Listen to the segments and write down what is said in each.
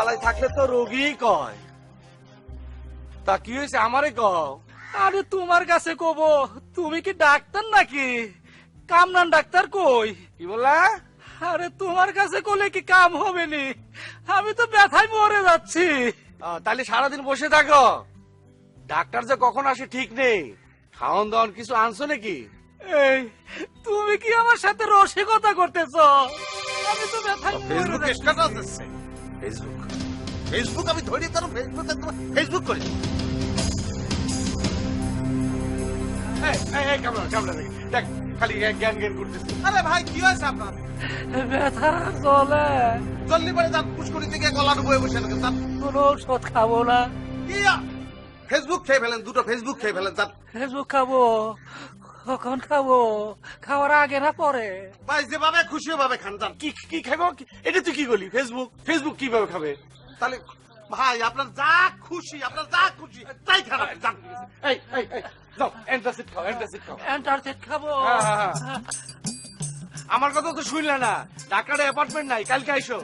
বালাই থাকলে তো রোগী কয়। তা কি হয়েছে আমারে কও। আরে তোমার কাছে কব, তুমি কি ডাক্তার নাকি? কামরান ডাক্তার কই? কি বললা? আরে তোমার কাছে কলে কি কাম হবে নি? আমি তো ব্যথায় মরে যাচ্ছি। তাহলে সারাদিন বসে থাকো। ডাক্তার যে কখন আসে ঠিক নেই। খাওন দাওন কিছু আনছো নাকি? এই তুমি কি আমার সাথে রসিকতা করতেছ? আমি তো ব্যথায় মরে ফেসবুক যাচ্ছি। স্ট্যাটাস দিচ্ছে। ফেসবুক ফেসবুক আমি ধরি তার ফেসবুক করি। কামড়া দেখ খালি জ্ঞান জ্ঞান করতেছে। আরে ভাই কি হয়েছে আপনার? ব্যথা চলে, জলদি করে যান, পুষ্করি থেকে গলা ডুবে বসে থাকেন। যান। কোনো ওষুধ খাবো না। কি ফেসবুক খেয়ে ফেলেন, দুটো ফেসবুক খেয়ে ফেলেন। যান। ফেসবুক খাবো? কখন খাবো? খাওয়ার আগে না পরে? ভাই যেভাবে খুশি ভাবে খান। যান। কি কি খাবো? এটা তুই কি বলি? ফেসবুক ফেসবুক কিভাবে খাবে? তাহলে ভাই আপনার যা খুশি তাই খান। যান। এই এই এই যাও অ্যান্টাসিড খাও অ্যান্টাসিড খাও। অ্যান্টারসিড খাবো? হ্যাঁ। আমার কথা তো শুনলে না। ডাক্তারের অ্যাপার্টমেন্ট নাই, কালকে আইসো।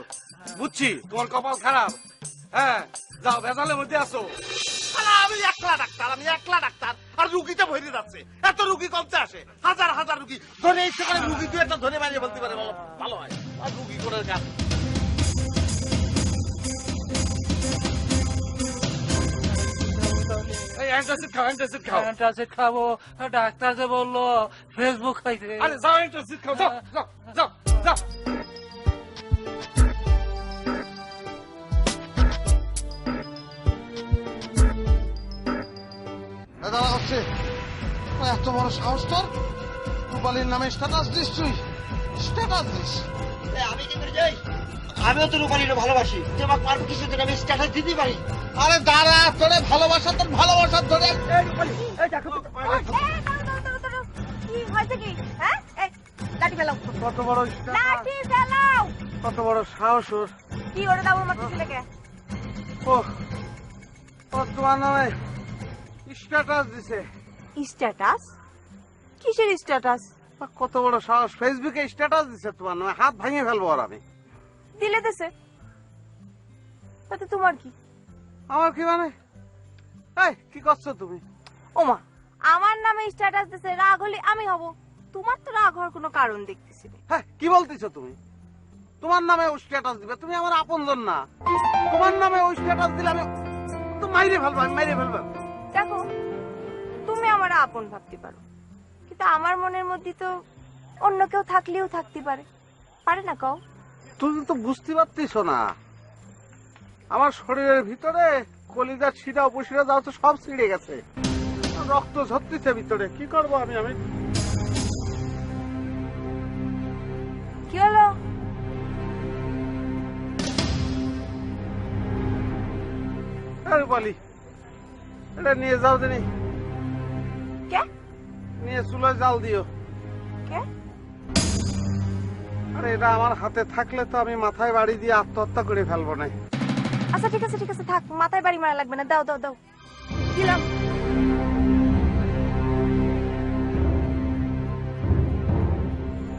বুঝছি তোমার কপাল খারাপ। হ্যাঁ যাও, ভেজালের মধ্যে আসো। আরে আমি একলা ডাক্তার আর রুগীটা ভরে যাচ্ছে। এত রুগী কমতে আসে, হাজার হাজার রুগী ধরে ইচ্ছে করে রুগী দু একটা ধরে মারিয়ে বলতে পারে ভালো হয়। আর রুগী করে কাজ। এই অ্যান্টাসিড খাও অ্যান্টাসিড খাও। অ্যান্টারসিড খাবো? ডাক্তার যে বললো ফেসবুক খাইতে। আরে যাও অ্যান্টাসিড খাও। যাও যাও যাও যাও। দাঁড়া হচ্ছে এত বড় সাহস তোর? রূপালীর নামে স্ট্যাটাস দিস তুই? Status this? আমি কি করে যাই? আমিও তো রূপালীকে ভালোবাসি। তোমাকে পারবো কিছু দিন আমি স্ট্যাটাস দিতে পারি। আরে দাঁড়া, তোর ভালোবাসার ধরে কি হয়েছে কি? হ্যাঁ লাঠি ফেলাও, কত বড় লাঠি ফেলাও। কত বড় সাহস ওর। কি ওরে দাও মারতেছি লেগে? ও তোমার নামে স্ট্যাটাস দিছে? স্ট্যাটাস? কিসের স্ট্যাটাস? কত বড় সাহস, ফেসবুকে স্ট্যাটাস দিছে তোমার নামে। হাত ভাঙিয়ে ফেলবো আর আমি। দিলে দেছে, তাতে তোমার কি? আমার কি মানে? এই কি করছো তুমি? ওমা, আমার নামে স্ট্যাটাস দিছে, রাগ হলে আমি হব। তোমার তো রাগ হওয়ার কোনো কারণ দেখতেছি না। হ্যাঁ কি বলতেছো তুমি? তোমার নামে ও স্ট্যাটাস দিবে? তুমি আমার আপনজন না। তোমার নামে ও স্ট্যাটাস দিলে আমি তো মাইরে ফেলবো, আমি মাইরে ফেলবো। দেখো, তুমি আমার আপন ভাবতে পারো, কিন্তু আমার মনের মধ্যে তো অন্য কেউ থাকলেও থাকতে পারে। পারে না কও? তুমি তো বুঝতে পারতেছো না, আমার শরীরের ভিতরে কলিজার শিরা উপশিরা যাও তো সব ছিঁড়ে গেছে, রক্ত ঝরতেছে ভিতরে। কি করবো আমি? কি হলো? রূপালী, এটা নিয়ে যাও দিনি। কে? নিয়ে চুলোয় জাল দিও। কে? আরে এটা আমার হাতে থাকলে তো আমি মাথায় বাড়ি দিয়ে আত্মহত্যা করে ফেলবো না। আচ্ছা ঠিক আছে থাক, মাথায় বাড়ি মারা লাগবে না। দাও দাও দাও, দিলাম।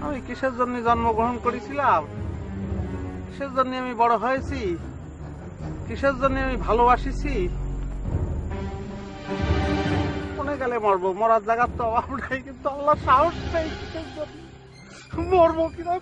আমি কিসের জন্য জন্মগ্রহণ করেছিলাম, কিসের জন্য আমি বড় হয়েছি, কিসের জন্য আমি ভালোবাসিছি, মনে গেলে মরবো। মরার জায়গার তো অভাব নাই, কিন্তু আল্লাহ সাহস নেই। মরবো কিনা।